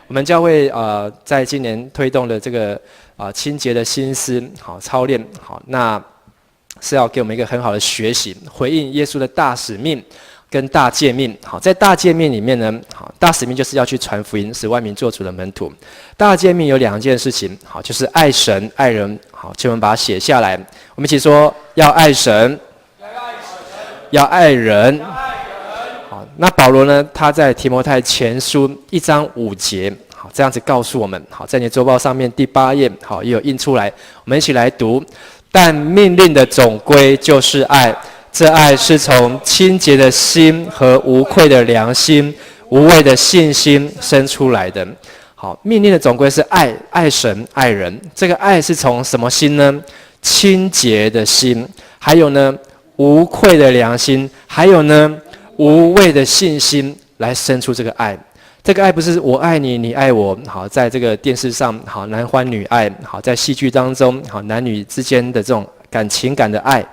我们教会在今年推动的这个清洁的心思好操练好，那是要给我们一个很好的学习，回应耶稣的大使命跟大诫命。好，在大诫命里面呢，好，大使命就是要去传福音，使万民做主的门徒。大诫命有2件事情，好，就是爱神、爱人。好，请我们把它写下来，我们一起说：要爱神，要爱人。好，那保罗呢？他在提摩太前书1章5节，好，这样子告诉我们。好，在你周报上面第8页，好，也有印出来，我们一起来读。但命令的总归就是爱。这爱是从清洁的心和无愧的良心、无畏的信心生出来的。好，命令的总归是爱，爱神、爱人。这个爱是从什么心呢？清洁的心，还有呢，无愧的良心，还有呢，无畏的信心来生出这个爱。这个爱不是我爱你，你爱我。好，在这个电视上，好，男欢女爱。好，在戏剧当中，好，男女之间的这种情感的爱。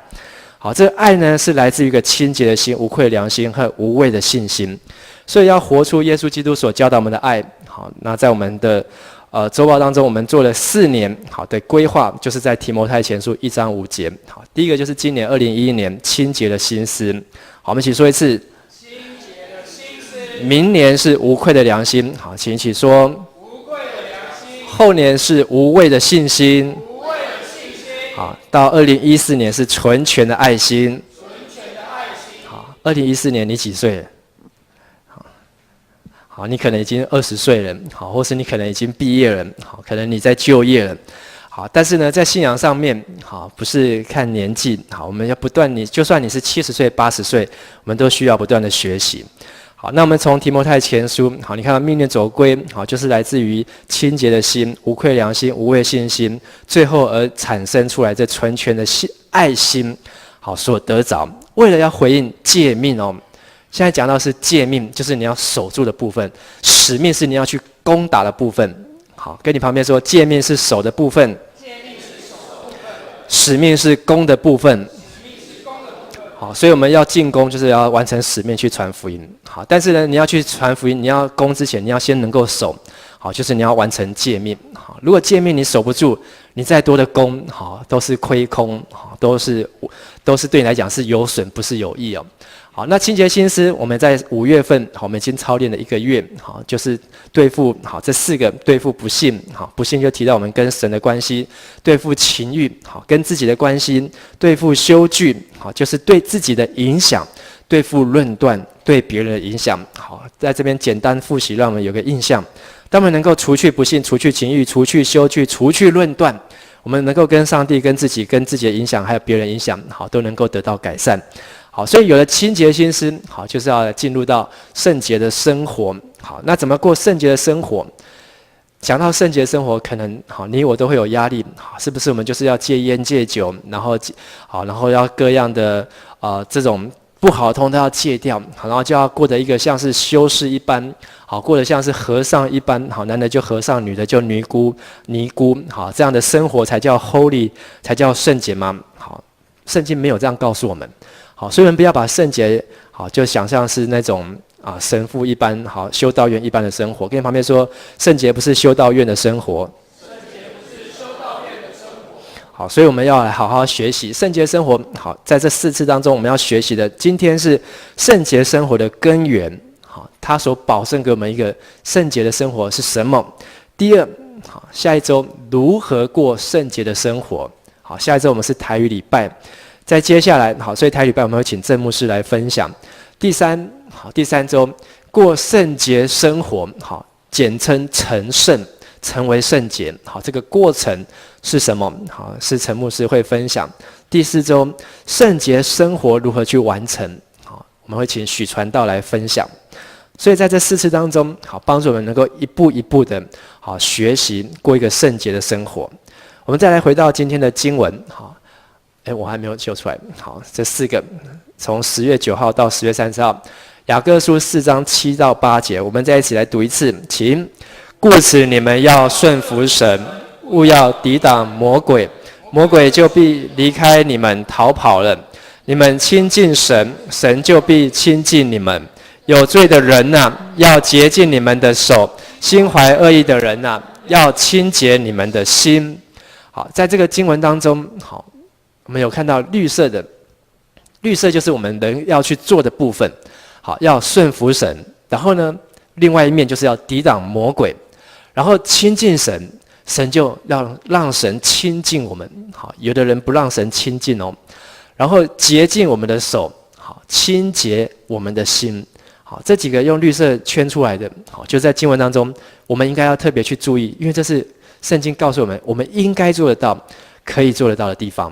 好，这个爱呢是来自于一个清洁的心、无愧的良心和无畏的信心，所以要活出耶稣基督所教导我们的爱。好，那在我们的周报当中，我们做了4年好的规划，就是在提摩太前书1章5节。好，第一个就是今年2011年清洁的心思。好，我们一起说一次。清洁的心思。明年是无愧的良心。好，请一起说。无愧的良心。后年是无畏的信心。好，到2014年是纯全的爱心。好，2014年你几岁了？好，你可能已经20岁了。好，或是你可能已经毕业了。好，可能你在就业了。好，但是呢，在信仰上面，好，不是看年纪。好，我们要不断，就算你是70岁、80岁，我们都需要不断的学习。好，那我们从提摩太前书，好，你看到命令总归，好，就是来自于清洁的心、无愧良心、无畏信心，最后而产生出来这纯全的爱心，好，所得着。为了要回应诫命哦，现在讲到是诫命，就是你要守住的部分；使命是你要去攻打的部分。好，跟你旁边说，诫命是守的部分，使命是攻的部分。好，所以我们要进攻，就是要完成使命去传福音。好，但是呢，你要去传福音，你要攻之前，你要先能够守。好，就是你要完成诫命。好，如果诫命你守不住，你再多的攻，好，都是亏空，好，都是对你来讲是有损，不是有益哦。好，那清洁心思，我们在5月份，好，我们已经操练了1个月，好，就是对付好这4个对付不信，好，不信就提到我们跟神的关系，对付情欲，好，跟自己的关系，对付羞惧，好，就是对自己的影响，对付论断，对别人的影响。好，在这边简单复习，让我们有个印象。当我们能够除去不信，除去情欲，除去羞惧，除去论断，我们能够跟上帝、跟自己的影响，还有别人影响，好，都能够得到改善。好，所以有了清洁心思，好，就是要进入到圣洁的生活。好，那怎么过圣洁的生活？讲到圣洁生活，可能好，你我都会有压力。好，是不是我们就是要戒烟戒酒，然后要各样的这种不好的通都要戒掉，好，然后就要过得一个像是修士一般，好，过得像是和尚一般，好，男的就和尚，女的就尼姑，好，这样的生活才叫 holy， 才叫圣洁吗？好，圣经没有这样告诉我们。好，所以我们不要把圣洁好就想象是那种神父一般，好，修道院一般的生活。跟你旁边说，圣洁不是修道院的生活。好，所以我们要来好好学习圣洁生活。好，在这4次当中，我们要学习的，今天是圣洁生活的根源。好，他所保证给我们一个圣洁的生活是什么？第二，好，下一周如何过圣洁的生活？好，下一周我们是台语礼拜。在接下来，好，所以台语礼拜我们会请郑牧师来分享。第三周过圣洁生活，好，简称成圣，成为圣洁。好，这个过程是什么？好，是陈牧师会分享。第4周圣洁生活如何去完成？好，我们会请许传道来分享。所以在这4次当中，好，帮助我们能够一步一步的好学习过一个圣洁的生活。我们再来回到今天的经文，好。我还没有秀出来。好，这4个，从10月9号到10月30号，雅各书4章7到8节，我们再一起来读一次，请。故此你们要顺服神，勿要抵挡魔鬼，魔鬼就必离开你们逃跑了。你们亲近神，神就必亲近你们。有罪的人啊，要洁净你们的手，心怀恶意的人呐、要清洁你们的心。好，在这个经文当中，好，我们有看到绿色的，绿色就是我们人要去做的部分。好，要顺服神，然后呢，另外一面就是要抵挡魔鬼，然后亲近神，神就要让神亲近我们。好，有的人不让神亲近哦，然后洁净我们的手，好，清洁我们的心。好，这几个用绿色圈出来的，好，就在经文当中，我们应该要特别去注意，因为这是圣经告诉我们，我们应该做得到、可以做得到的地方。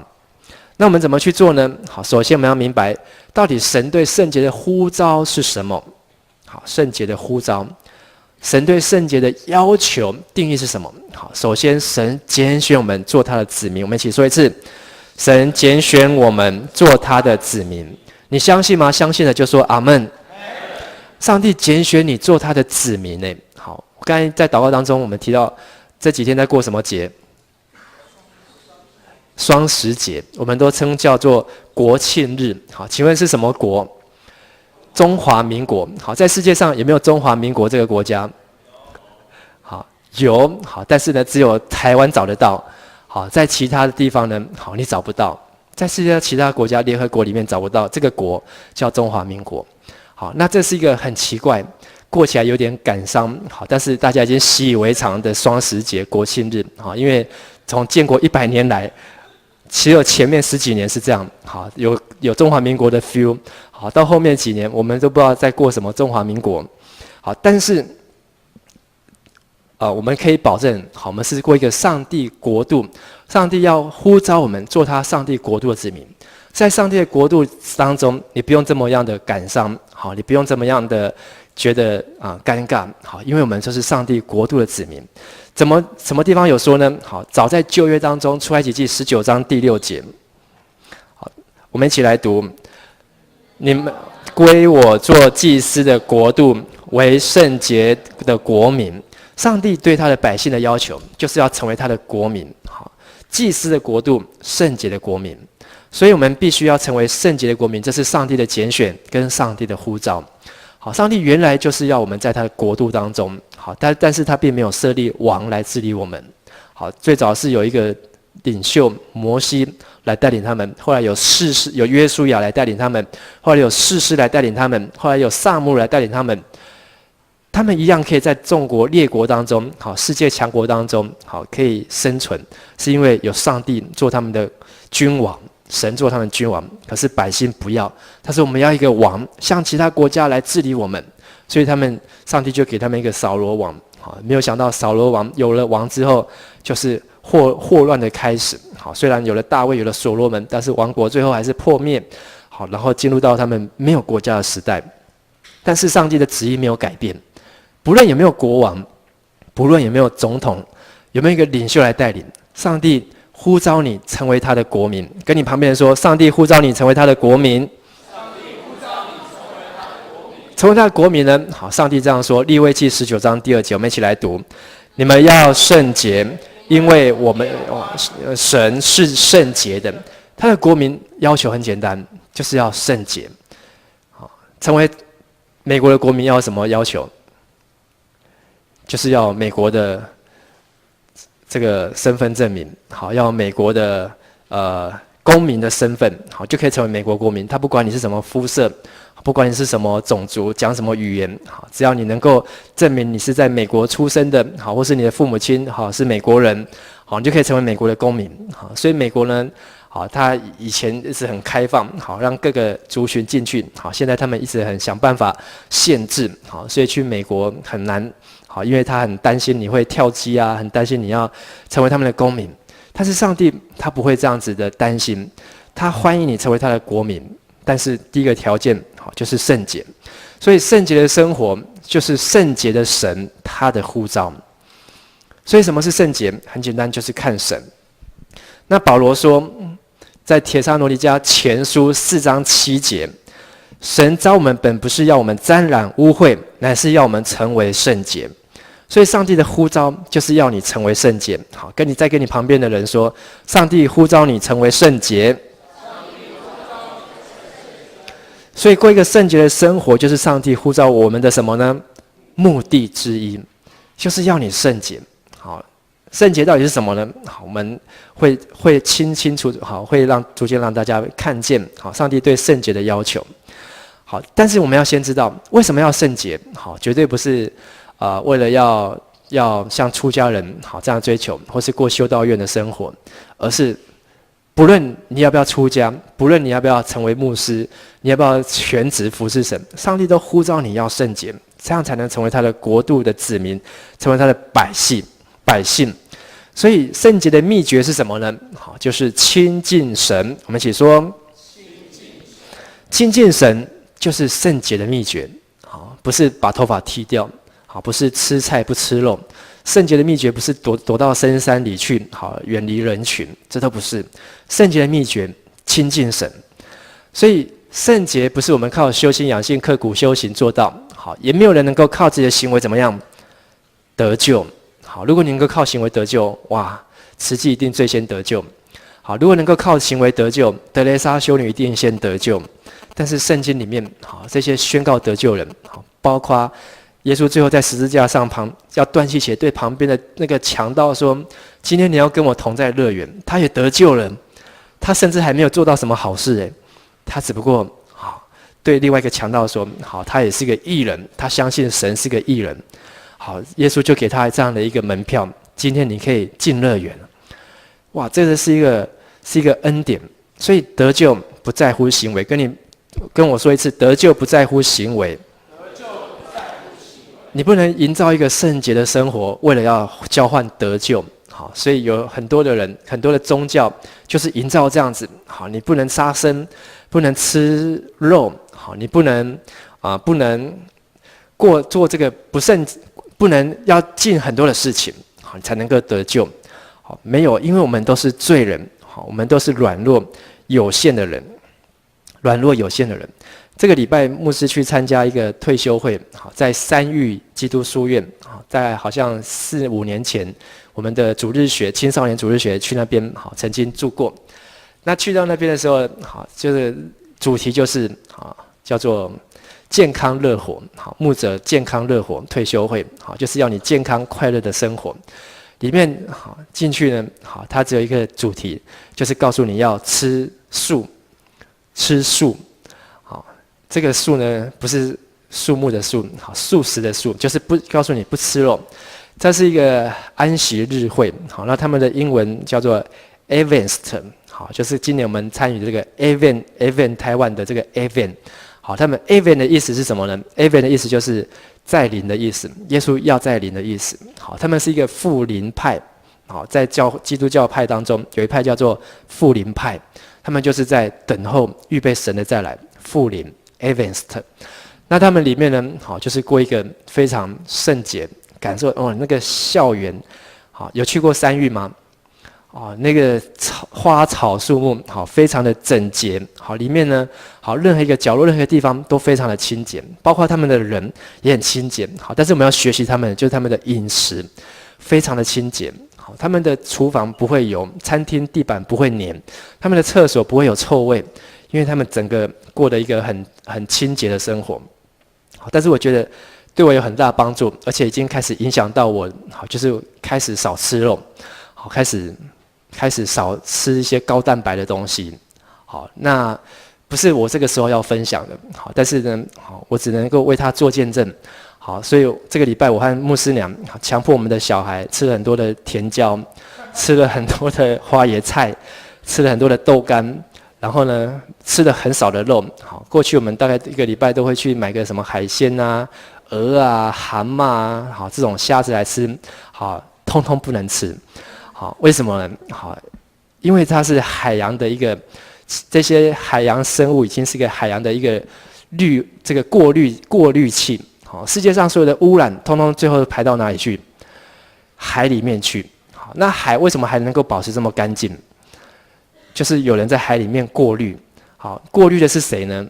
那我们怎么去做呢？好，首先我们要明白，到底神对圣洁的呼召是什么？好，圣洁的呼召，神对圣洁的要求定义是什么？好，首先神拣选我们做他的子民，我们一起说一次：神拣选我们做他的子民。你相信吗？相信的就说阿们。上帝拣选你做他的子民呢。好，我刚才在祷告当中，我们提到这几天在过什么节？双十节，我们都称叫做国庆日。好，请问是什么国？中华民国。好，在世界上有没有中华民国这个国家？好，有。好，但是呢，只有台湾找得到。好，在其他的地方呢，好，你找不到。在世界上其他国家，联合国里面找不到这个国叫中华民国。好，那这是一个很奇怪，过起来有点感伤。好，但是大家已经习以为常的双十节国庆日。好，因为从建国100年来，只有前面10几年是这样。好，有中华民国的 feel。好，到后面几年我们都不知道在过什么中华民国。好，但是我们可以保证，好，我们是过一个上帝国度，上帝要呼召我们做他上帝国度的子民。在上帝的国度当中，你不用这么样的感伤，好，你不用这么样的觉得尴尬，好，因为我们就是上帝国度的子民。什么地方有说呢？好，早在旧约当中，出埃及记19章第6节，好，我们一起来读：你们归我做祭司的国度，为圣洁的国民。上帝对他的百姓的要求，就是要成为他的国民。好，祭司的国度，圣洁的国民。所以我们必须要成为圣洁的国民，这是上帝的拣选跟上帝的呼召。好，上帝原来就是要我们在他的国度当中。好，但是他并没有设立王来治理我们。好，最早是有一个领袖摩西来带领他们，后来有约书亚来带领他们，后来有士师来带领他们，后来有撒母耳来带领他们。他们一样可以在众国列国当中，好，世界强国当中，好，可以生存，是因为有上帝做他们的君王。神做他们君王，可是百姓不要。他说我们要一个王，像其他国家来治理我们，所以上帝就给他们一个扫罗王。好，没有想到扫罗王有了王之后，就是祸乱的开始。好，虽然有了大卫，有了所罗门，但是王国最后还是破灭。好，然后进入到他们没有国家的时代。但是上帝的旨意没有改变，不论有没有国王，不论有没有总统，有没有一个领袖来带领，上帝呼召你成为他的国民。跟你旁边人说，上帝呼召你成为他的国民。成为他的国民呢？好，上帝这样说，利未记19章第2节，我们一起来读：你们要圣洁，因为我们神是圣洁的。他的国民要求很简单，就是要圣洁。好，成为美国的国民要什么要求？就是要美国的这个身份证明，好，要美国的公民的身份，好，就可以成为美国国民。他不管你是什么肤色，不管你是什么种族，讲什么语言，好，只要你能够证明你是在美国出生的，好，或是你的父母亲好是美国人，好，你就可以成为美国的公民。好，所以美国呢，好，他以前一直很开放，好，让各个族群进去，好，现在他们一直很想办法限制，好，所以去美国很难。好，因为他很担心你会跳机啊，很担心你要成为他们的公民。但是上帝他不会这样子的担心，他欢迎你成为他的国民。但是第一个条件，好，就是圣洁。所以圣洁的生活就是圣洁的神他的呼召。所以什么是圣洁？很简单，就是看神。那保罗说，在帖撒罗尼迦前书4章7节。神召我们本不是要我们沾染污秽，乃是要我们成为圣洁。所以上帝的呼召就是要你成为圣洁。好，再跟你旁边的人说，上帝呼召你成为圣洁。所以过一个圣洁的生活，就是上帝呼召我们的什么呢？目的之一。就是要你圣洁。好，圣洁到底是什么呢？好，我们会清楚，好，会逐渐让大家看见，好，上帝对圣洁的要求。好，但是我们要先知道为什么要圣洁。好，绝对不是为了要像出家人好这样追求，或是过修道院的生活，而是不论你要不要出家，不论你要不要成为牧师，你要不要全职服侍神，上帝都呼召你要圣洁，这样才能成为他的国度的子民，成为他的百姓。所以圣洁的秘诀是什么呢？好，就是亲近神。我们一起说，亲近神就是圣洁的秘诀。好，不是把头发剃掉，好，不是吃菜不吃肉。圣洁的秘诀不是躲到深山里去，好，远离人群，这都不是。圣洁的秘诀，亲近神。所以圣洁不是我们靠修心养性、刻苦修行做到，好，也没有人能够靠自己的行为怎么样得救。好，如果你能够靠行为得救，哇，慈济一定最先得救。好，如果能够靠行为得救，德蕾莎修女一定先得救。但是圣经里面，好，这些宣告得救人，好，包括耶稣最后在十字架上要断气血，对旁边的那个强盗说：“今天你要跟我同在乐园。”他也得救了，他甚至还没有做到什么好事，他只不过好对另外一个强盗说：“好，他也是个义人，他相信神是个义人。”好，耶稣就给他这样的一个门票，今天你可以进乐园了。哇，这个是一个恩典，所以得救不在乎行为。跟我说一次，得救不在乎行为。你不能营造一个圣洁的生活，为了要交换得救。好，所以有很多的人，很多的宗教就是营造这样子。好，你不能杀生，不能吃肉。好，你不能做这个不能要尽很多的事情，好，你才能够得救。好，没有，因为我们都是罪人，好，我们都是软弱有限的人。这个礼拜牧师去参加一个退休会，好，在三育基督书院，好，在好像4-5年前，我们的主日学青少年主日学去那边，好，曾经住过。那去到那边的时候，好，就是主题就是叫做健康乐活，好，牧者健康乐活退休会，好，就是要你健康快乐的生活。里面好进去呢，好，它只有一个主题，就是告诉你要吃素。好，这个素呢不是树木的树，好，素食的素，就是告诉你不吃肉。这是一个安息日会，好，那他们的英文叫做 Advent， 好，就是今年我们参与这个 Advent 台湾的这个 Advent。好，他们 Advent 的意思是什么呢？ Advent 的意思就是再临的意思，耶稣要再临的意思。好，他们是一个复临派。好，在基督教派当中，有一派叫做复临派，他们就是在等候预备神的再来，复临 Advent。那他们里面呢，好，就是过一个非常圣洁，感受那个校园，好，有去过三育吗？那个花草树木，好，非常的整洁，好，里面呢，好，任何一个角落、任何一个地方都非常的清洁，包括他们的人也很清洁，好，但是我们要学习他们，就是他们的饮食非常的清洁，好，他们的厨房不会油，餐厅地板不会黏，他们的厕所不会有臭味，因为他们整个过的一个很清洁的生活，好，但是我觉得对我有很大的帮助，而且已经开始影响到我，好，就是开始少吃肉，好，开始少吃一些高蛋白的东西，好，那不是我这个时候要分享的，好，但是呢，好，我只能够为他做见证，好，所以这个礼拜我和牧师娘强迫我们的小孩吃了很多的甜椒，吃了很多的花椰菜，吃了很多的豆干，然后呢，吃了很少的肉，好，过去我们大概一个礼拜都会去买个什么海鲜啊、鹅啊、蛤蟆啊，好，这种虾子来吃，好，通通不能吃。好，为什么呢？好，因为它是海洋的一个，这些海洋生物已经是一个海洋的一个这个过滤器。好，世界上所有的污染，通通最后排到哪里去？海里面去。好，那海为什么还能够保持这么干净？就是有人在海里面过滤。好，过滤的是谁呢？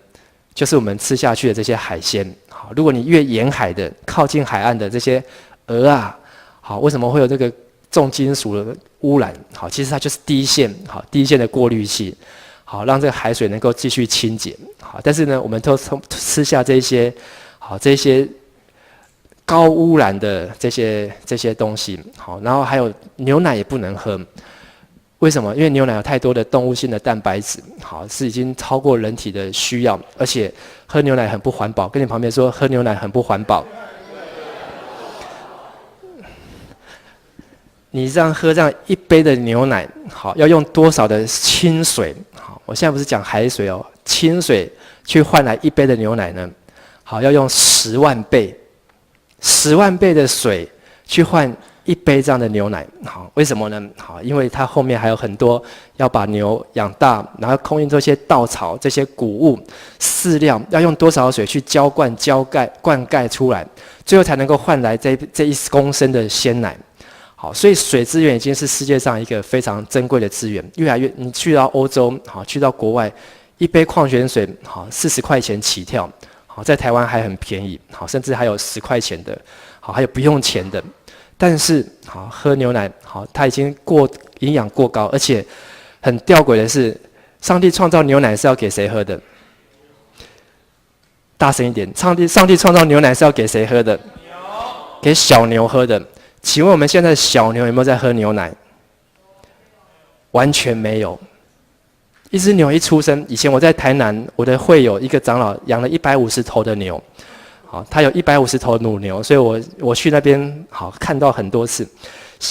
就是我们吃下去的这些海鲜。好，如果你越沿海的、靠近海岸的这些鹅啊，好，为什么会有这个重金属的污染？好，其实它就是第一线的过滤器，好，让这个海水能够继续清洁。好，但是呢，我们都吃下这些高污染的这些东西，好，然后还有牛奶也不能喝。为什么？因为牛奶有太多的动物性的蛋白质，好，是已经超过人体的需要，而且喝牛奶很不环保。跟你旁边说，喝牛奶很不环保。你喝这样一杯的牛奶，好，要用多少的清水？好，我现在不是讲海水哦，清水去换来一杯的牛奶呢？好，要用10万倍，10万倍的水去换一杯这样的牛奶。好，为什么呢？好，因为它后面还有很多要把牛养大，然后供应这些稻草、这些谷物、饲料，要用多少水去灌溉出来，最后才能够换来这1公升的鲜奶。好，所以水资源已经是世界上一个非常珍贵的资源，越来越，你去到欧洲，好，去到国外，一杯矿泉水，好，40块钱起跳，好，在台湾还很便宜，好，甚至还有10块钱的，好，还有不用钱的。但是，好，喝牛奶，好，它已经营养过高，而且很吊诡的是，上帝创造牛奶是要给谁喝的？大声一点，上帝创造牛奶是要给谁喝的？给小牛喝的。请问我们现在的小牛有没有在喝牛奶？完全没有。一只牛一出生，以前我在台南，我的会有一个长老养了150头的牛，好，他有150头母牛，所以我去那边好看到很多次，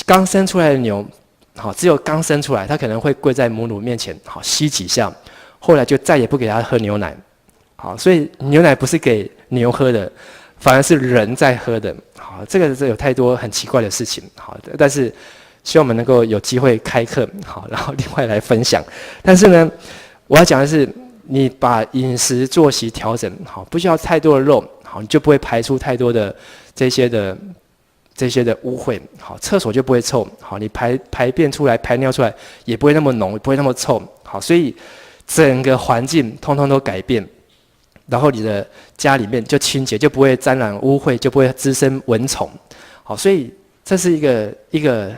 刚生出来的牛，好，只有刚生出来，他可能会跪在母乳面前，好吸几下，后来就再也不给他喝牛奶，好，所以牛奶不是给牛喝的。反而是人在喝的，好，这个是有太多很奇怪的事情，好的，但是希望我们能够有机会开课，好，然后另外来分享。但是呢，我要讲的是，你把饮食作息调整好，不需要太多的肉，好，你就不会排出太多的这些的污秽，好，厕所就不会臭，好，你排便出来、排尿出来也不会那么浓，也不会那么臭，好，所以整个环境通通都改变。然后你的家里面就清洁，就不会沾染污秽，就不会滋生蚊虫，好，所以这是一个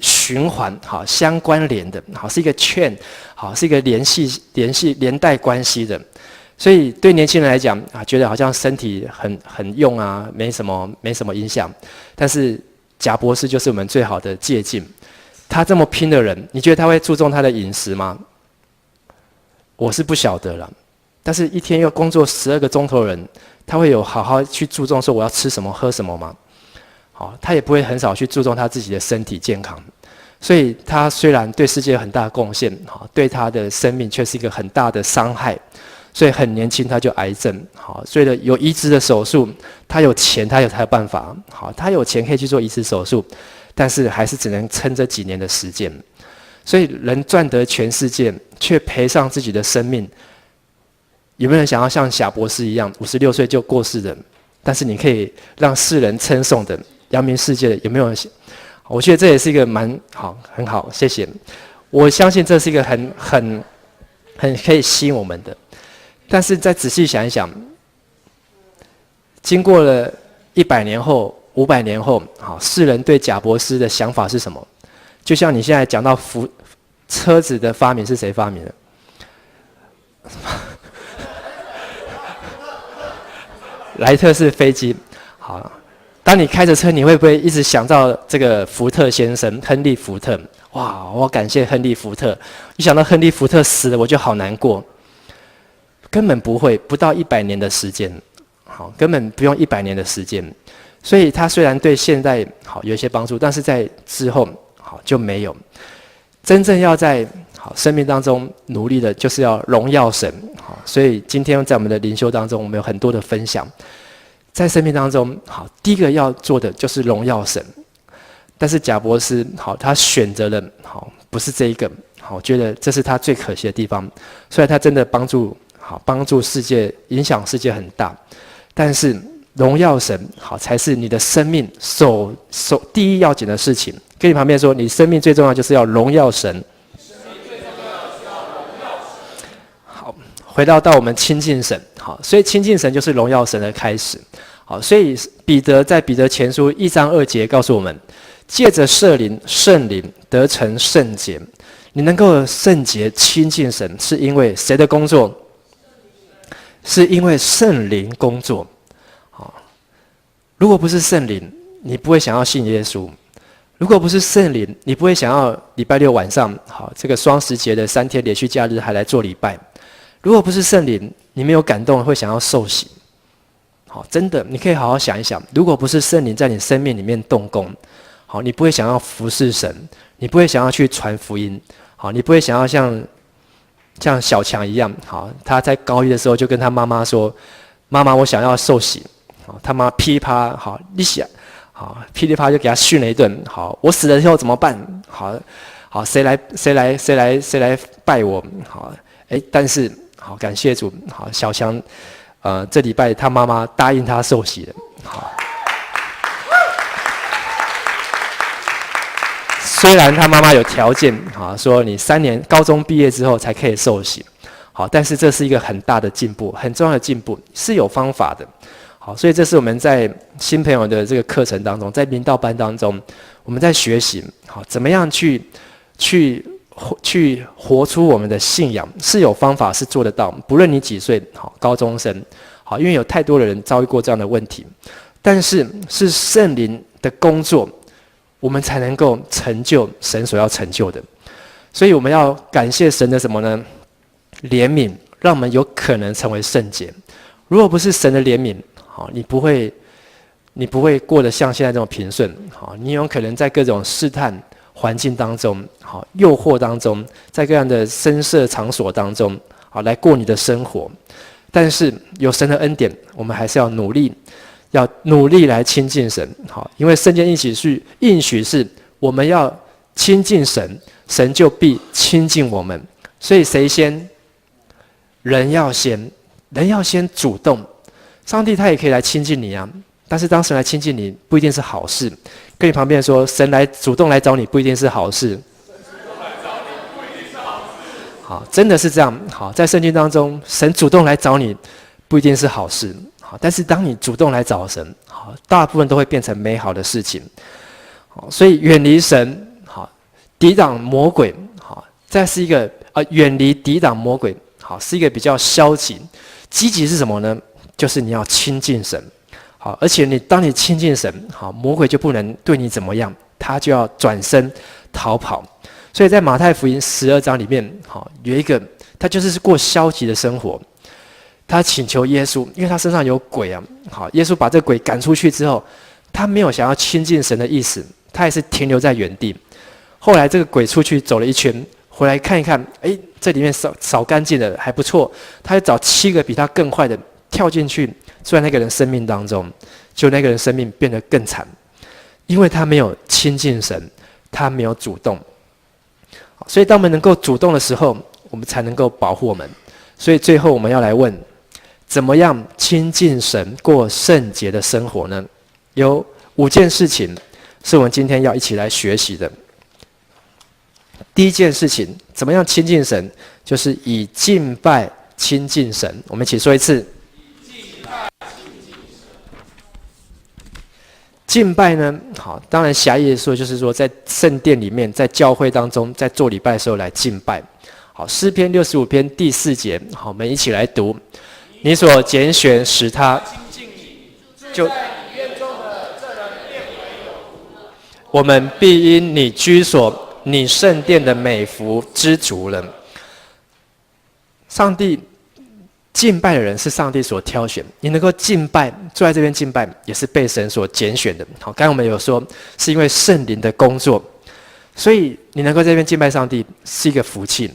循环，好，相关联的，好，是一个圈，好，是一个连带关系的，所以对年轻人来讲啊，觉得好像身体很用啊，没什么影响，但是贾博士就是我们最好的借鉴，他这么拼的人，你觉得他会注重他的饮食吗？我是不晓得了。但是一天要工作12个钟头的人，他会有好好去注重说我要吃什么喝什么吗？好，他也不会很少去注重他自己的身体健康。所以他虽然对世界有很大的贡献，好，对他的生命却是一个很大的伤害。所以很年轻他就癌症，好，所以有移植的手术，他有钱他有办法，好，他有钱可以去做移植手术，但是还是只能撑这几年的时间。所以人赚得全世界，却赔上自己的生命。有没有人想要像贾博士一样56岁就过世的？但是你可以让世人称颂的、扬名世界的，有没有人？我觉得这也是一个很好，谢谢。我相信这是一个很可以吸引我们的。但是再仔细想一想，经过了100年后、500年后，好，世人对贾博士的想法是什么？就像你现在讲到车子的发明是谁发明的？莱特式飞机，好。当你开着车，你会不会一直想到这个福特先生，亨利·福特？哇，我感谢亨利·福特。一想到亨利·福特死了，我就好难过。根本不会，不到100年的时间，好，根本不用100年的时间。所以他虽然对现代好有一些帮助，但是在之后好就没有。真正要在好生命当中努力的，就是要荣耀神。好，所以今天在我们的灵修当中，我们有很多的分享。在生命当中，好，第一个要做的就是荣耀神。但是贾博士，好，他选择了好，不是这一个，好，我觉得这是他最可惜的地方。虽然他真的帮助世界，影响世界很大，但是荣耀神，好，才是你的生命第一要紧的事情。跟你旁边说，你生命最重要就是要荣耀神。好，回到我们亲近神，好，所以亲近神就是荣耀神的开始。好，所以彼得在彼得前书1章2节告诉我们，借着圣灵得成圣洁。你能够圣洁亲近神，是因为谁的工作？是因为圣灵工作。好，如果不是圣灵，你不会想要信耶稣；如果不是圣灵，你不会想要礼拜六晚上，好，这个双十节的3天连续假日还来做礼拜；如果不是圣灵，你没有感动，会想要受洗。好，真的，你可以好好想一想，如果不是圣灵在你生命里面动工，好，你不会想要服侍神，你不会想要去传福音，好，你不会想要像小强一样，好，他在高一的时候就跟他妈妈说：“妈妈，我想要受洗。”好，他妈噼里啪啦，好，你想，好，噼里啪啦就给他训了一顿。好，我死了以后怎么办？好，谁来拜我？好，但是好，感谢主，好，小强，这礼拜他妈妈答应他受洗了。好。虽然他妈妈有条件，说你3年高中毕业之后才可以受洗，好，但是这是一个很大的进步，很重要的进步，是有方法的，好，所以这是我们在新朋友的这个课程当中，在明道班当中，我们在学习，好，怎么样去活出我们的信仰，是有方法，是做得到，不论你几岁，好，高中生，好，因为有太多的人遭遇过这样的问题，但是是圣灵的工作。我们才能够成就神所要成就的，所以我们要感谢神的什么呢？怜悯，让我们有可能成为圣洁。如果不是神的怜悯，好，你不会过得像现在这么平顺，好，你有可能在各种试探环境当中，好，诱惑当中，在各样的声色场所当中，好，来过你的生活。但是有神的恩典，我们还是要努力来亲近神，好，因为圣经应许是我们要亲近神，神就必亲近我们。所以谁先？人要先主动。上帝他也可以来亲近你啊，但是当神来亲近你，不一定是好事。跟你旁边说，神来主动来找你，不一定是好事。好，真的是这样。好，在圣经当中，神主动来找你，不一定是好事。好，但是当你主动来找神，好，大部分都会变成美好的事情。好，所以远离神，好，抵挡魔鬼，好，再是一个远离抵挡魔鬼，好，是一个比较消极。积极是什么呢？就是你要亲近神，好，而且当你亲近神，好，魔鬼就不能对你怎么样，他就要转身逃跑。所以在马太福音12章里面，好，有一个他就是过消极的生活。他请求耶稣，因为他身上有鬼啊。好，耶稣把这鬼赶出去之后，他没有想要亲近神的意思，他也是停留在原地。后来这个鬼出去走了一圈，回来看一看，这里面扫干净了，还不错。他就找7个比他更坏的跳进去，住在那个人生命当中，就那个人生命变得更惨，因为他没有亲近神，他没有主动。所以当我们能够主动的时候，我们才能够保护我们。所以最后我们要来问，怎么样亲近神，过圣洁的生活呢？有5件事情是我们今天要一起来学习的。第一件事情，怎么样亲近神，就是以敬拜亲近神。我们一起说一次。敬拜呢，好，当然狭义的说，就是说在圣殿里面，在教会当中，在做礼拜的时候来敬拜。好，诗篇65篇第4节，好，我们一起来读。你所拣选使他就我们必因你居所，你圣殿的美福知足了。上帝敬拜的人是上帝所挑选，你能够敬拜，坐在这边敬拜，也是被神所拣选的。好，刚才我们有说，是因为圣灵的工作，所以你能够在这边敬拜上帝，是一个福气。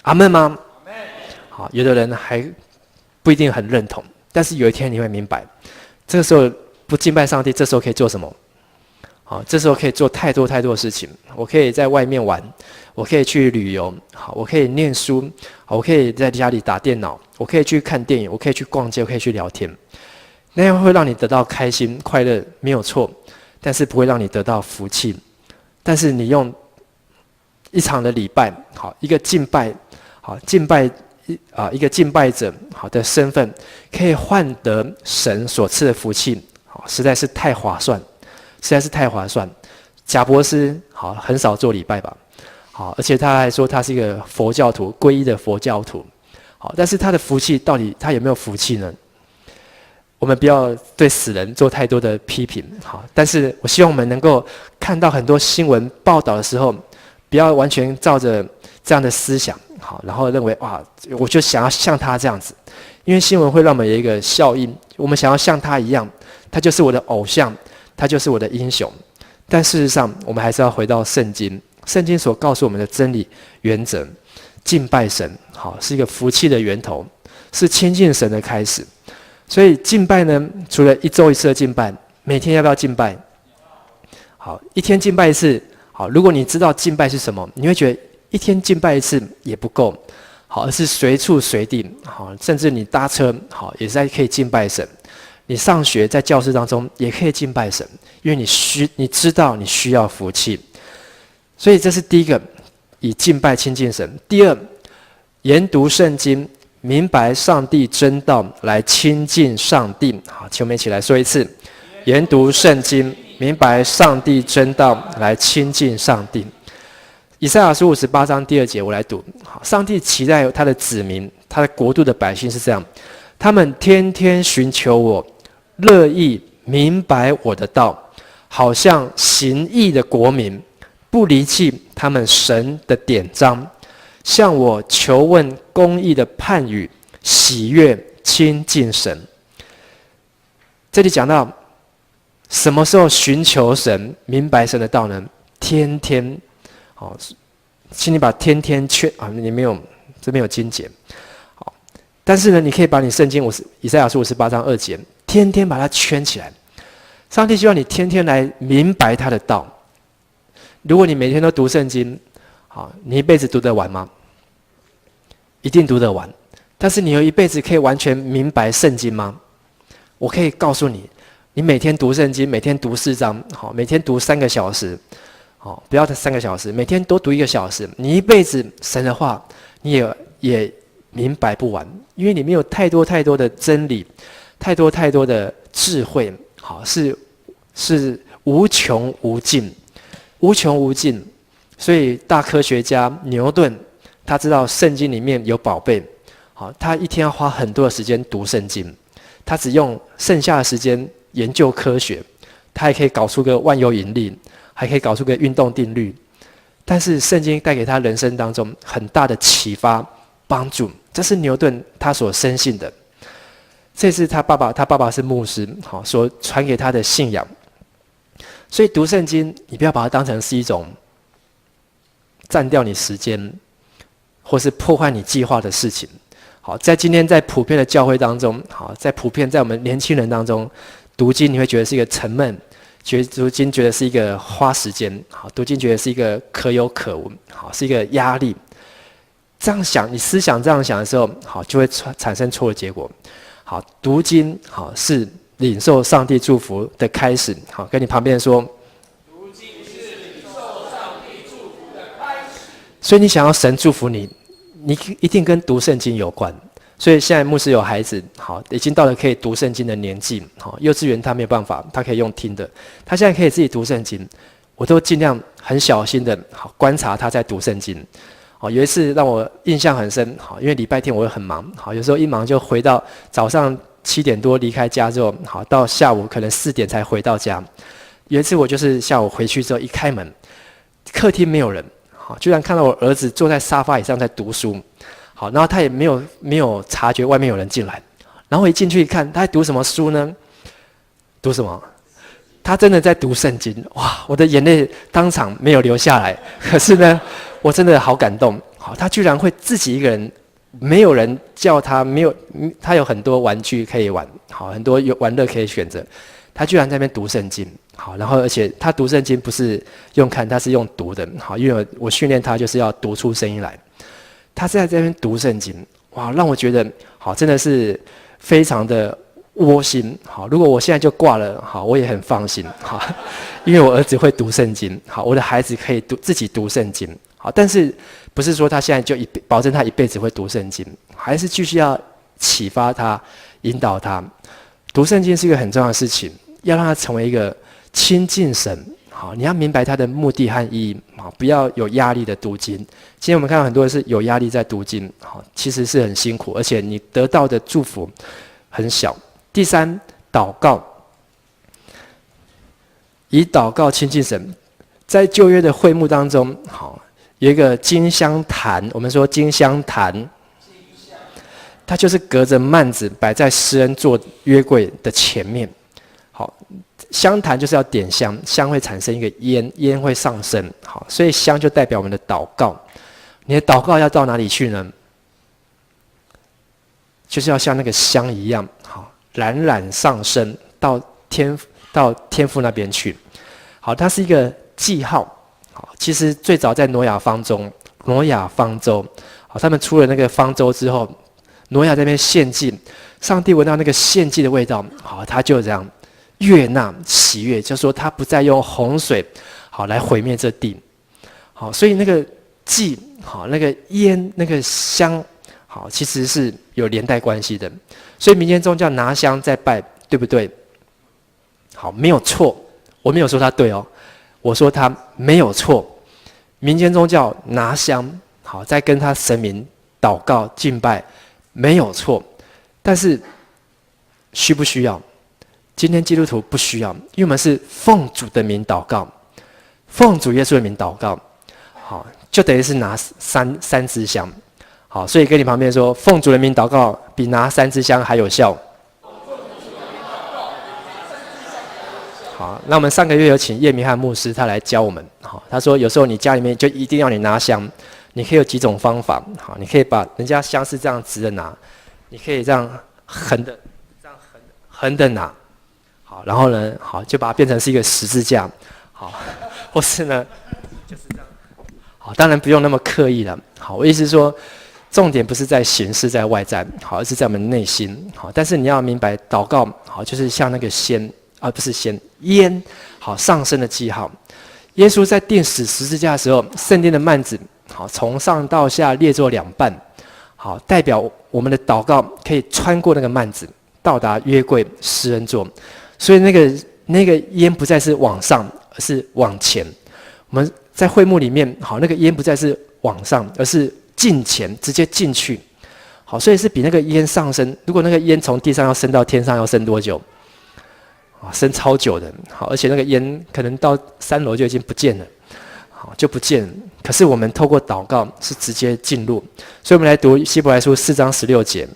阿们吗？好，有的人还不一定很认同，但是有一天你会明白，这个时候不敬拜上帝，这时候可以做什么？好，这时候可以做太多的事情。我可以在外面玩，我可以去旅游，好，我可以念书，好，我可以在家里打电脑，我可以去看电影，我可以去逛街，我可以去聊天，那样会让你得到开心快乐，没有错，但是不会让你得到福气。但是你用一场的礼拜，好，一个敬拜，好，一个敬拜者好的身份，可以换得神所赐的福气，好，实在是太划算。贾博士好很少做礼拜吧，好，而且他还说他是一个佛教徒，皈依的佛教徒，好，但是他的福气到底他有没有福气呢？我们不要对死人做太多的批评，好，但是我希望我们能够看到很多新闻报道的时候，不要完全照着这样的思想，好，然后认为哇，我就想要像他这样子，因为新闻会让我们有一个效应，我们想要像他一样，他就是我的偶像，他就是我的英雄。但事实上，我们还是要回到圣经，圣经所告诉我们的真理原则，敬拜神，好，是一个福气的源头，是亲近神的开始。所以敬拜呢，除了一周一次的敬拜，每天要不要敬拜？好，一天敬拜一次。好，如果你知道敬拜是什么，你会觉得一天敬拜一次也不够，好，而是随处随地，好，甚至你搭车，好，也是可以敬拜神。你上学在教室当中也可以敬拜神，因为你知道你需要福气。所以这是第一个，以敬拜亲近神。第二，研读圣经，明白上帝真道，来亲近上帝。好，请我们一起来说一次：研读圣经，明白上帝真道，来亲近上帝。以赛亚书58章第2节，我来读。好，上帝期待他的子民，他的国度的百姓是这样：他们天天寻求我，乐意明白我的道，好像行义的国民，不离弃他们神的典章，向我求问公义的判语，喜悦亲近神。这里讲到什么时候寻求神、明白神的道呢？天天，好，请你把天天圈啊，你没有，这边有经节，好，但是呢，你可以把你圣经以赛亚书58章2节，天天把它圈起来。上帝希望你天天来明白他的道。如果你每天都读圣经，好，你一辈子读得完吗？一定读得完。但是你有一辈子可以完全明白圣经吗？我可以告诉你，你每天读圣经，每天读4章，好，每天读3个小时，好，不要3个小时，每天多读1个小时，你一辈子神的话，你也明白不完，因为里面有太多太多的真理，太多太多的智慧，好，是无穷无尽，无穷无尽。所以大科学家牛顿，他知道圣经里面有宝贝，好，他一天要花很多的时间读圣经，他只用剩下的时间研究科学，他还可以搞出个万有引力，还可以搞出个运动定律。但是圣经带给他人生当中很大的启发帮助，这是牛顿他所深信的。这是他爸爸是牧师，好，所传给他的信仰。所以读圣经，你不要把它当成是一种占掉你时间，或是破坏你计划的事情。好，在今天在普遍的教会当中，好，在普遍在我们年轻人当中，读经你会觉得是一个沉闷，读经觉得是一个花时间，好，读经觉得是一个可有可无，好，是一个压力。这样想，你思想这样想的时候，好，就会产生错的结果。好，读经好是领受上帝祝福的开始。好，跟你旁边说，读经是领受上帝祝福的开始。所以你想要神祝福你，你一定跟读圣经有关。所以现在牧师有孩子，好，已经到了可以读圣经的年纪。好，幼稚园他没有办法，他可以用听的，他现在可以自己读圣经。我都尽量很小心的，好，观察他在读圣经。好，有一次让我印象很深，好，因为礼拜天我会很忙，好，有时候一忙就回到早上7点多离开家之后，好，到下午可能4点才回到家。有一次我就是下午回去之后一开门，客厅没有人，好，居然看到我儿子坐在沙发椅上在读书，好，然后他也没有察觉外面有人进来，然后我一进去一看，他在读什么书呢？读什么？他真的在读圣经，哇！我的眼泪当场没有流下来，可是呢，我真的好感动。好，他居然会自己一个人，没有人叫他，他有很多玩具可以玩，好，很多玩乐可以选择，他居然在那边读圣经，好，然后而且他读圣经不是用看，他是用读的，好，因为我训练他就是要读出声音来，他是在这边读圣经，哇，让我觉得好，真的是非常的窝心。好，如果我现在就挂了，好，我也很放心，好，因为我儿子会读圣经，好，我的孩子可以自己读圣经，好，但是不是说他现在就保证他一辈子会读圣经，还是继续要启发他、引导他。读圣经是一个很重要的事情，要让他成为一个亲近神。好，你要明白他的目的和意义，好，不要有压力的读经。今天我们看到很多人是有压力在读经，好，其实是很辛苦，而且你得到的祝福很小。第三，祷告，以祷告亲近神。在旧约的会幕当中，好，有一个金香坛，我们说金香坛，它就是隔着幔子摆在施恩座约柜的前面。好，香坛就是要点香，香会产生一个烟，烟会上升。好，所以香就代表我们的祷告。你的祷告要到哪里去呢？就是要像那个香一样，好，冉冉上升到天父那边去。好，它是一个记号。好，其实最早在挪亚方舟，好，他们出了那个方舟之后，挪亚在那边献祭，上帝闻到那个献祭的味道，好，他就这样悦纳喜悦，就说他不再用洪水，好来毁灭这地。好，所以那个祭，好，那个烟，那个香，好，其实是有连带关系的。所以民间宗教拿香在拜，对不对？好，没有错，我没有说他对哦，我说他没有错。民间宗教拿香，好，在跟他神明祷告敬拜，没有错。但是需不需要？今天基督徒不需要，因为我们是奉主的名祷告，奉主耶稣的名祷告，好，就等于是拿三支香。好，所以跟你旁边说，奉主的名祷告比拿3支香还有效。好，那我们上个月有请叶明翰牧师，他来教我们。好，他说有时候你家里面就一定要你拿香，你可以有几种方法。好，你可以把人家香是这样直的拿，你可以这样横的拿。好，然后呢，好就把它变成是一个十字架。好，或是呢就是这样。好，当然不用那么刻意了。好，我意思是说，重点不是在形式在外在，好，而是在我们内心。好，但是你要明白，祷告好就是像那个不是烟，好上升的记号。耶稣在钉死十字架的时候，圣殿的幔子好从上到下裂作2半，好代表我们的祷告可以穿过那个幔子，到达约柜施恩座。所以那个烟不再是往上，而是往前。我们在会幕里面，好，那个烟不再是往上，而是进前，直接进去。好，所以是比那个烟上升。如果那个烟从地上要升到天上，要升多久？升超久的。好，而且那个烟可能到3楼就已经不见了，好，就不见了。可是我们透过祷告是直接进入。所以我们来读希伯来书4章16节，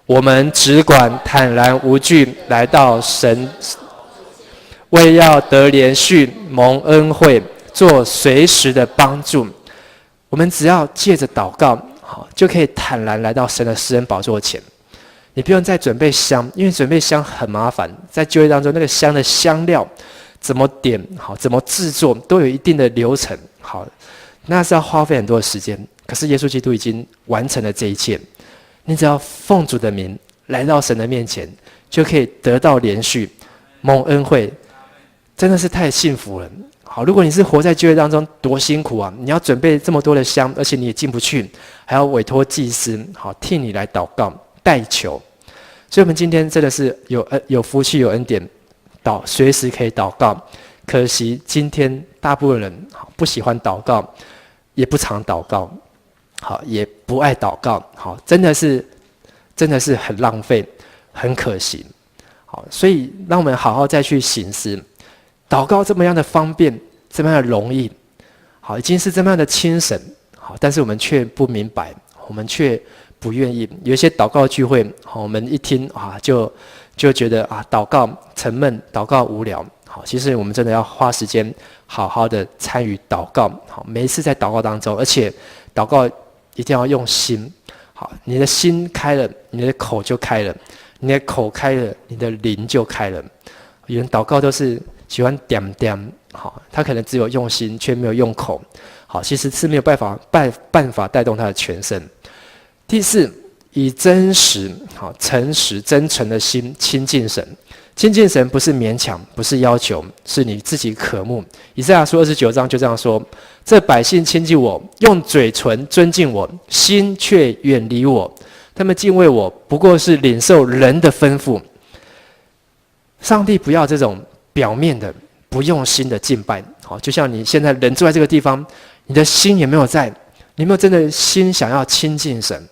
我们只管坦然无惧来到神，为要得连续蒙恩惠，做随时的帮助。我们只要借着祷告，好，就可以坦然来到神的施恩宝座前。你不用再准备香，因为准备香很麻烦。在旧约当中，那个香的香料怎么点，好，怎么制作，都有一定的流程，好，那是要花费很多的时间。可是耶稣基督已经完成了这一切，你只要奉主的名来到神的面前，就可以得到连续蒙恩惠，真的是太幸福了。好，如果你是活在旧约当中，多辛苦啊！你要准备这么多的香，而且你也进不去，还要委托祭司，好替你来祷告代求。所以我们今天真的是有福气有恩典，随时可以祷告。可惜今天大部分人不喜欢祷告，也不常祷告，好也不爱祷告，好真的是很浪费，很可惜。好，所以让我们好好再去省思，祷告这么样的方便，这么样的容易，好已经是这么样的轻省，好，但是我们却不明白，我们却不愿意。有一些祷告聚会，好，我们一听啊，就觉得啊，祷告沉闷，祷告无聊。好，其实我们真的要花时间，好好的参与祷告。好，每一次在祷告当中，而且祷告一定要用心。好，你的心开了，你的口就开了；你的口开了，你的灵就开了。有人祷告都是喜欢点点，好，他可能只有用心，却没有用口。好，其实是没有办法带动他的全身。第4，以真实、好诚实、真诚的心亲近神。亲近神不是勉强，不是要求，是你自己渴慕。以赛亚书29章就这样说：这百姓亲近我，用嘴唇尊敬我，心却远离我。他们敬畏我，不过是领受人的吩咐。上帝不要这种表面的、不用心的敬拜。好，就像你现在人坐在这个地方，你的心有没有在？你有没有真的心想要亲近神？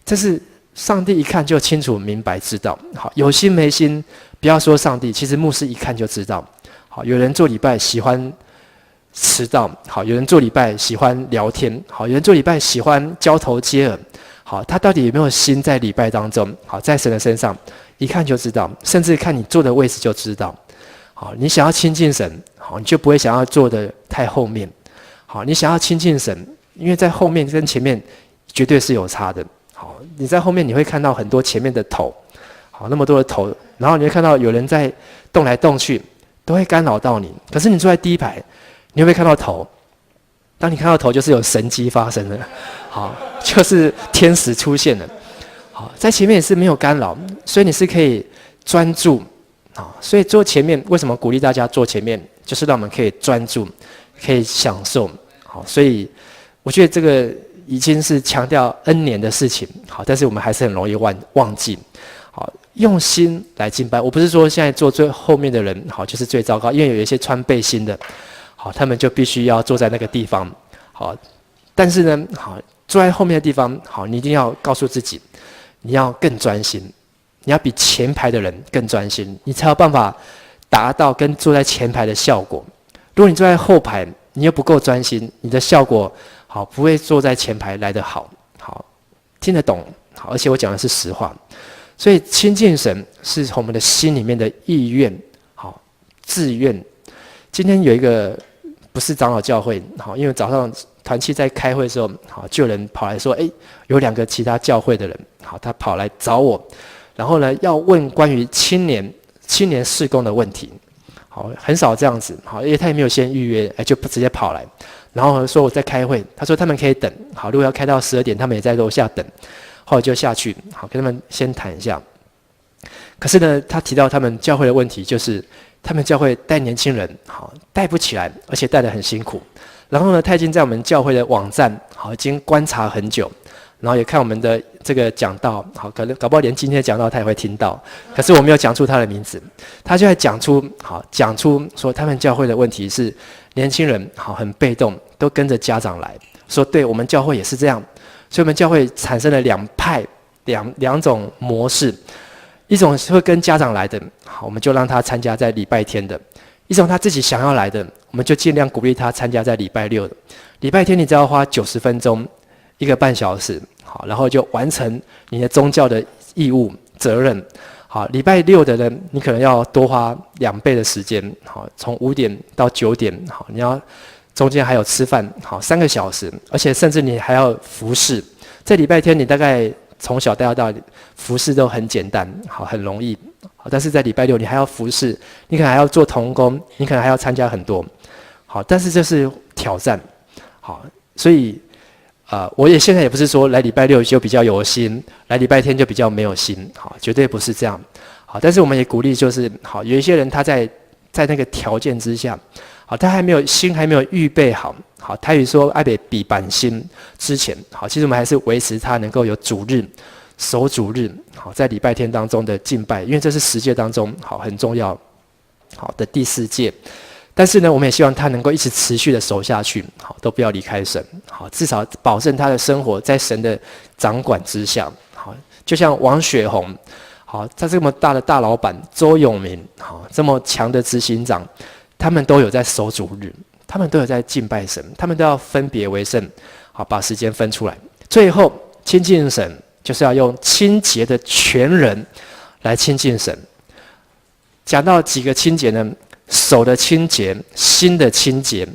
这是上帝一看就清楚明白知道。好，有心没心，不要说上帝，其实牧师一看就知道。好，有人做礼拜喜欢迟到，好，有人做礼拜喜欢聊天，好，有人做礼拜喜欢交头接耳，好，他到底有没有心在礼拜当中？好，在神的身上一看就知道，甚至看你坐的位置就知道。好，你想要亲近神，好，你就不会想要坐的太后面。好，你想要亲近神，因为在后面跟前面绝对是有差的。好，你在后面你会看到很多前面的头，好，那么多的头，然后你会看到有人在动来动去，都会干扰到你。可是你坐在第一排，你会不会看到头？当你看到头，就是有神迹发生了，好，就是天使出现了。好，在前面也是没有干扰，所以你是可以专注。好，所以坐前面为什么鼓励大家坐前面？就是让我们可以专注，可以享受。好，所以我觉得这个已经是强调 N 年的事情。好，但是我们还是很容易忘记。好，用心来敬拜。我不是说现在坐最后面的人好就是最糟糕，因为有一些穿背心的，好，他们就必须要坐在那个地方。好，但是呢，好，坐在后面的地方，好，你一定要告诉自己，你要更专心。你要比前排的人更专心，你才有办法达到跟坐在前排的效果。如果你坐在后排，你又不够专心，你的效果好不会坐在前排来得好。好，听得懂，好，而且我讲的是实话。所以亲近神是从我们的心里面的意愿，好，自愿。今天有一个不是长老教会，好，因为早上团契在开会的时候，好，就有人跑来说，有2个其他教会的人，好，他跑来找我。然后呢，要问关于青年事工的问题，好，很少这样子，好，因为他也没有先预约，就不直接跑来，然后说我在开会，他说他们可以等，好，如果要开到12点，他们也在楼下等，后来就下去，好，跟他们先谈一下。可是呢，他提到他们教会的问题，就是他们教会带年轻人，好，带不起来，而且带得很辛苦。然后呢，他已经在我们教会的网站，好，已经观察很久。然后也看我们的这个讲道，好，可能搞不好连今天的讲道他也会听到，可是我没有讲出他的名字，他就在讲出说他们教会的问题是年轻人好很被动，都跟着家长来，说对我们教会也是这样，所以我们教会产生了两种模式，一种会跟家长来的，好，我们就让他参加在礼拜天的；一种他自己想要来的，我们就尽量鼓励他参加在礼拜六的。礼拜天你只要花90分钟。1个半小时，好，然后就完成你的宗教的义务责任。好，礼拜六的人，你可能要多花2倍的时间，好，从5点到9点，好，你要中间还有吃饭，好，3个小时，而且甚至你还要服侍。在礼拜天，你大概从小到大服侍都很简单，好，很容易，好，但是在礼拜六你还要服侍，你可能还要做同工，你可能还要参加很多，好，但是这是挑战，好，所以。我也现在也不是说来礼拜六就比较有心，来礼拜天就比较没有心，好，绝对不是这样，好，但是我们也鼓励，就是好，有一些人他在那个条件之下，好，他还没有预备好，好，台语说爱比板心之前，好，其实我们还是维持他能够有主日、守主日，好，在礼拜天当中的敬拜，因为这是10届当中好很重要，好的第4届。但是呢，我们也希望他能够一直持续的守下去，好，都不要离开神，好，至少保证他的生活在神的掌管之下，好，就像王雪红，好，他这么大的大老板周永明，好，这么强的执行长，他们都有在守主日，他们都有在敬拜神，他们都要分别为圣，好，把时间分出来。最后亲近神，就是要用清洁的全人来亲近神。讲到几个清洁呢？手的清洁，心的清洁。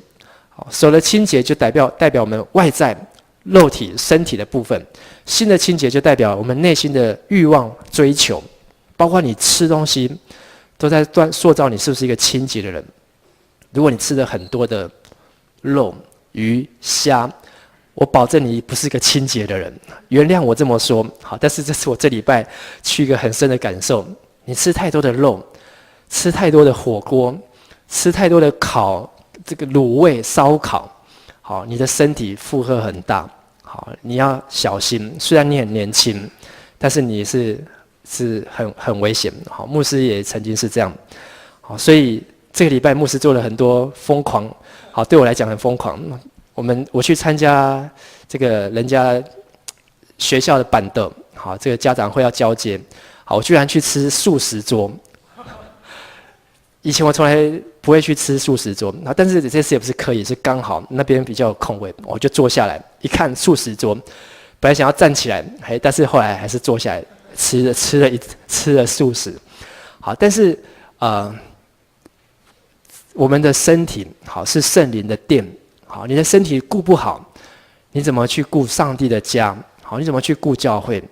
好，手的清洁就代表我们外在肉体身体的部分，心的清洁就代表我们内心的欲望追求，包括你吃东西都在塑造你是不是一个清洁的人。如果你吃了很多的肉、鱼、虾，我保证你不是一个清洁的人。原谅我这么说，好，但是这是我这礼拜去一个很深的感受。你吃太多的肉，吃太多的火锅，吃太多的这个卤味烧烤，好，你的身体负荷很大，好，你要小心。虽然你很年轻，但是你是很危险。好，牧师也曾经是这样，好，所以这个礼拜牧师做了很多疯狂，好，对我来讲很疯狂。我去参加这个人家学校的板凳，好，这个家长会要交接，好，我居然去吃素食桌。以前我从来不会去吃素食桌，但是这次也不是刻意，是刚好那边比较有空位，我就坐下来，一看素食桌，本来想要站起来，但是后来还是坐下来吃了素食。好，但是我们的身体好是圣灵的殿，好，你的身体顾不好，你怎么去顾上帝的家？好，你怎么去顾教会？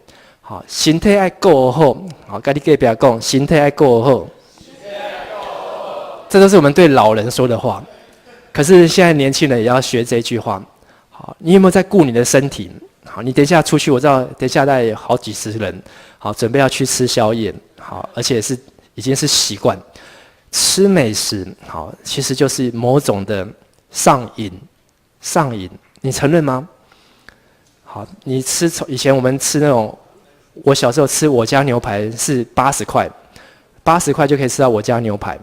好，身体爱顾好，好，跟你隔壁讲，身体爱顾好。这都是我们对老人说的话，可是现在年轻人也要学这句话。好，你有没有在顾你的身体？好，你等一下出去，我知道等一下大概有好几十人，好，准备要去吃宵夜，好，而且已经是习惯吃美食，好，其实就是某种的上瘾，你承认吗？好，你吃以前我们吃那种，我小时候吃我家牛排是80块，80块就可以吃到我家牛排。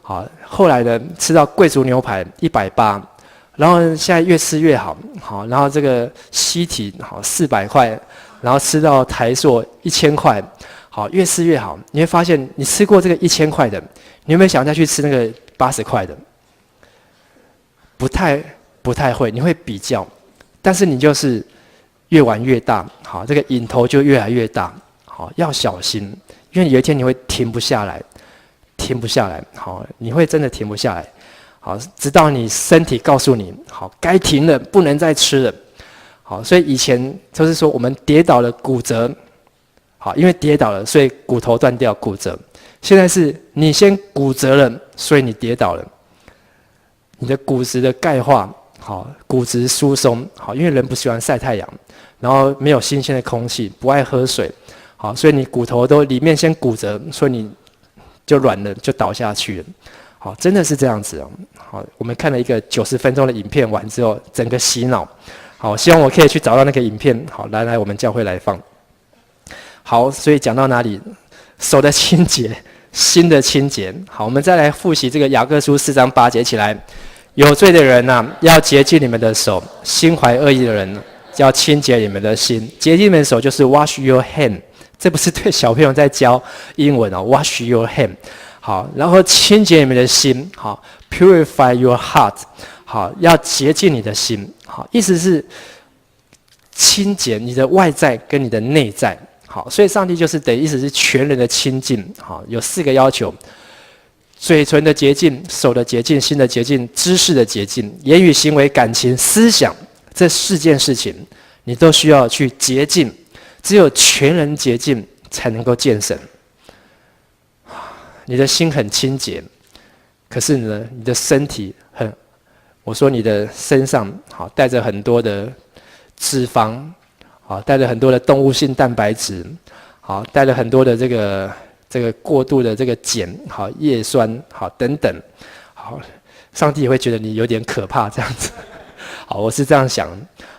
好，后来呢，吃到贵族牛排180，然后现在越吃越好，好，然后这个西体好400块，然后吃到台塑1000块，好，越吃越好。你会发现，你吃过这个1000块的，你有没有想再去吃那个80块的？不太会，你会比较，但是你就是越玩越大，好，这个瘾头就越来越大，好，要小心，因为有一天你会停不下来。好，你会真的停不下来，好，直到你身体告诉你，好，该停了，不能再吃了，好，所以以前就是说我们跌倒了骨折，好，因为跌倒了，所以骨头断掉骨折。现在是你先骨折了，所以你跌倒了，你的骨质的钙化，好，骨质疏松，好，因为人不喜欢晒太阳，然后没有新鲜的空气，不爱喝水，好，所以你骨头都里面先骨折，所以你就软了，就倒下去了。好，真的是这样子哦。好，我们看了一个90分钟的影片完之后，整个洗脑。好，希望我可以去找到那个影片。好，来我们教会来放。好，所以讲到哪里？手的清洁，心的清洁。好，我们再来复习这个雅各书4章8节起来。有罪的人啊，要洁净你们的手；心怀恶意的人，要清洁你们的心。洁净你们的手就是 wash your hand。这不是对小朋友在教英文哦 ，wash your hand。好，然后清洁你们的心，好 ，purify your heart， 好，要洁净你的心，好，意思是清洁你的外在跟你的内在，好，所以上帝就是意思是全人的清净，好，有4个要求：嘴唇的洁净、手的洁净、心的洁净、知识的洁净、言语、行为、感情、思想，这4件事情你都需要去洁净，只有全人洁净才能够见神。你的心很清洁，可是呢，你的身体我说你的身上好带着很多的脂肪，好带着很多的动物性蛋白质，好带了很多的这个过度的这个碱，好叶酸，好等等，好，上帝也会觉得你有点可怕这样子。好，我是这样想，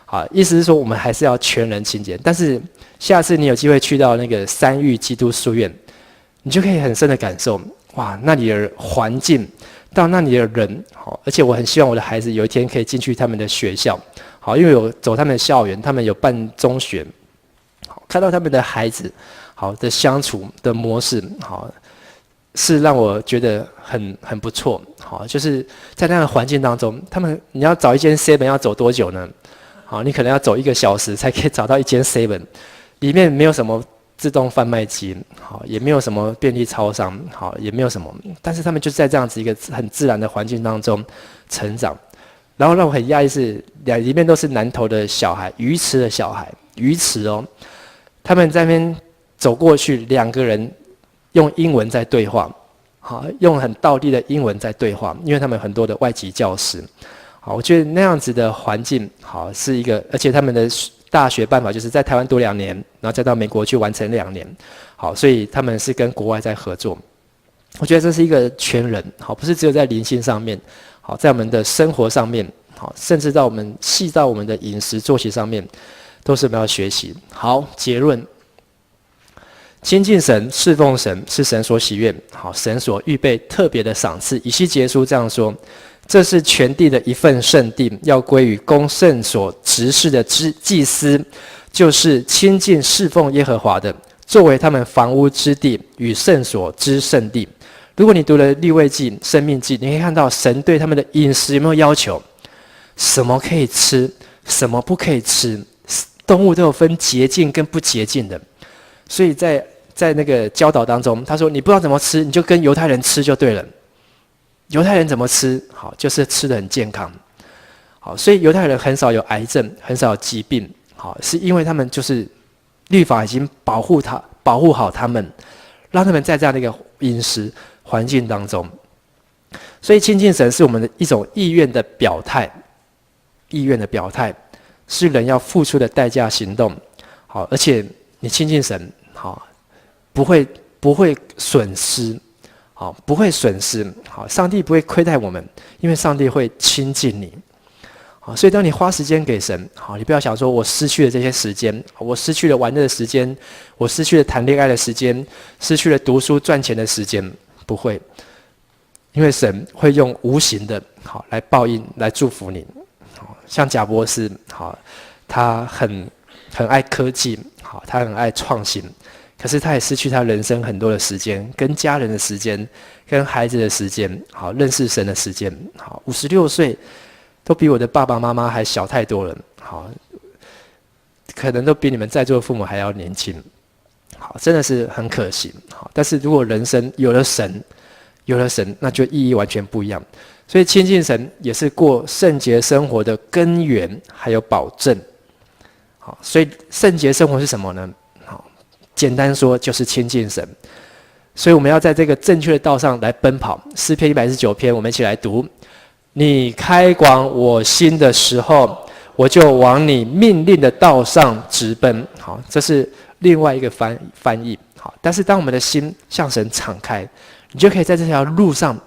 好，意思是说我们还是要全人清洁，但是下次你有机会去到那个三育基督书院。你就可以很深的感受，哇，那里的环境，到那里的人，好，而且我很希望我的孩子有一天可以进去他们的学校，好，因为有走他们的校园，他们有办中学，好，看到他们的孩子，好的相处的模式，好，是让我觉得很不错，好，就是在那样的环境当中，你要找一间 7 要走多久呢？好，你可能要走1个小时才可以找到一间 7， 里面没有什么自动贩卖机，好，也没有什么便利超商，好，也没有什么，但是他们就在这样子一个很自然的环境当中成长，然后让我很讶异是，里面都是南投的小孩，鱼池的小孩，鱼池哦，他们在那边走过去，2个人用英文在对话，好，用很道地的英文在对话，因为他们很多的外籍教师，好，我觉得那样子的环境，好，是一个，而且他们的大学办法就是在台湾读2年，然后再到美国去完成2年，好，所以他们是跟国外在合作。我觉得这是一个全人，好，不是只有在灵性上面，好，在我们的生活上面，好，甚至到我们的饮食作息上面，都是我们要学习。好，结论，亲近神、侍奉神是神所喜悦，好，神所预备特别的赏赐。以西结书这样说：这是全地的一份圣地，要归于供圣所执事的祭司，就是亲近侍奉耶和华的，作为他们房屋之地与圣所之圣地。如果你读了利未记、生命记，你可以看到神对他们的饮食有没有要求，什么可以吃，什么不可以吃，动物都有分洁净跟不洁净的。所以在那个教导当中，他说你不知道怎么吃，你就跟犹太人吃就对了。犹太人怎么吃？好，就是吃得很健康。好，所以犹太人很少有癌症，很少有疾病。好，是因为他们就是律法已经保护好他们，让他们在这样的一个饮食环境当中。所以亲近神是我们的一种意愿的表态，意愿的表态是人要付出的代价行动。好，而且你亲近神，好，不会损失。好，不会损失。好，上帝不会亏待我们，因为上帝会亲近你。好，所以当你花时间给神，好，你不要想说我失去了这些时间，我失去了玩乐的时间，我失去了谈恋爱的时间，失去了读书赚钱的时间，不会，因为神会用无形的好来报应，来祝福你。好，像贾伯斯，好，他很爱科技，好，他很爱创新。可是他也失去他人生很多的时间，跟家人的时间，跟孩子的时间，好，认识神的时间。好，56岁都比我的爸爸妈妈还小太多了。好，可能都比你们在座的父母还要年轻。好，真的是很可惜。好，但是如果人生有了神，那就意义完全不一样。所以亲近神也是过圣洁生活的根源，还有保证。好，所以圣洁生活是什么呢？简单说就是亲近神，所以我们要在这个正确的道上来奔跑。诗篇119篇，我们一起来读：你开广我心的时候，我就往你命令的道上直奔。好，这是另外一个翻译。好，但是当我们的心向神敞开，你就可以在这条路上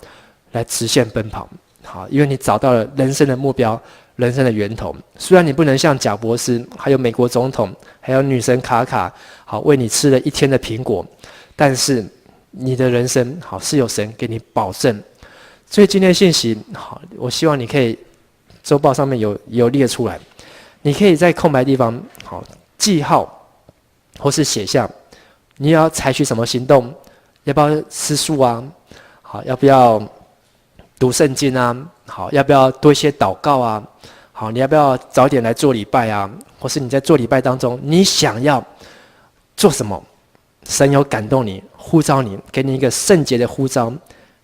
来直线奔跑。好，因为你找到了人生的目标，人生的源头。虽然你不能像贾伯斯，还有美国总统，还有女神卡卡，好，为你吃了1天的苹果，但是你的人生好是有神给你保证。所以今天的信息好，我希望你可以周报上面有列出来，你可以在空白地方好记号，或是写下你要采取什么行动，要不要吃素啊？好，要不要读圣经啊？好，要不要多一些祷告啊？好，你要不要早点来做礼拜啊？或是你在做礼拜当中，你想要做什么？神有感动你，呼召你，给你一个圣洁的呼召，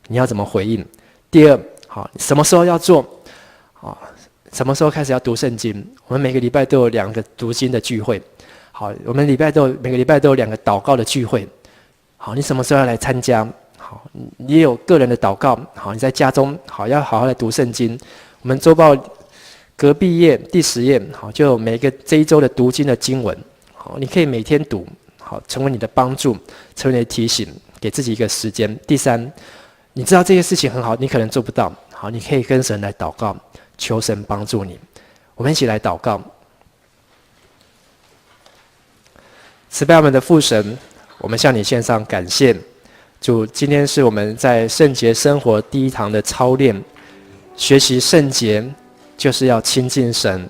你要怎么回应？第二，好，什么时候要做？好，什么时候开始要读圣经？我们每个礼拜都有2个读经的聚会。好，我们每个礼拜都有2个祷告的聚会。好，你什么时候要来参加？好，你也有个人的祷告。好，你在家中好要好好来读圣经。我们周报隔壁页第10页，好，就有每个这一周的读经的经文。好，你可以每天读，好，成为你的帮助，成为你的提醒，给自己一个时间。第三，你知道这些事情很好，你可能做不到，好，你可以跟神来祷告，求神帮助你。我们一起来祷告。慈悲我们的父神，我们向你献上感谢。主，今天是我们在圣洁生活第一堂的操练，学习圣洁就是要亲近神。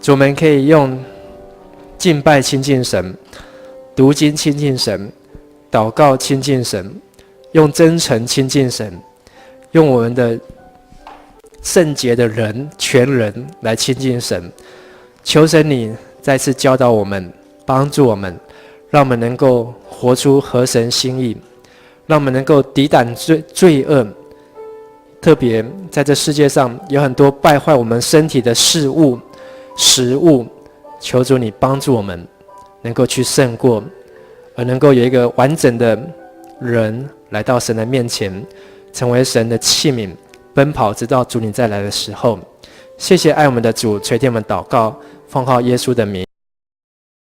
主，我们可以用敬拜亲近神，读经亲近神，祷告亲近神，用真诚亲近神，用我们的圣洁的人全人来亲近神。求神你再次教导我们，帮助我们，让我们能够活出合神心意，让我们能够抵挡罪恶。特别在这世界上有很多败坏我们身体的事物、食物，求主你帮助我们能够去胜过，而能够有一个完整的人来到神的面前，成为神的器皿，奔跑直到主你再来的时候。谢谢爱我们的主垂听我们祷告，奉靠耶稣的名。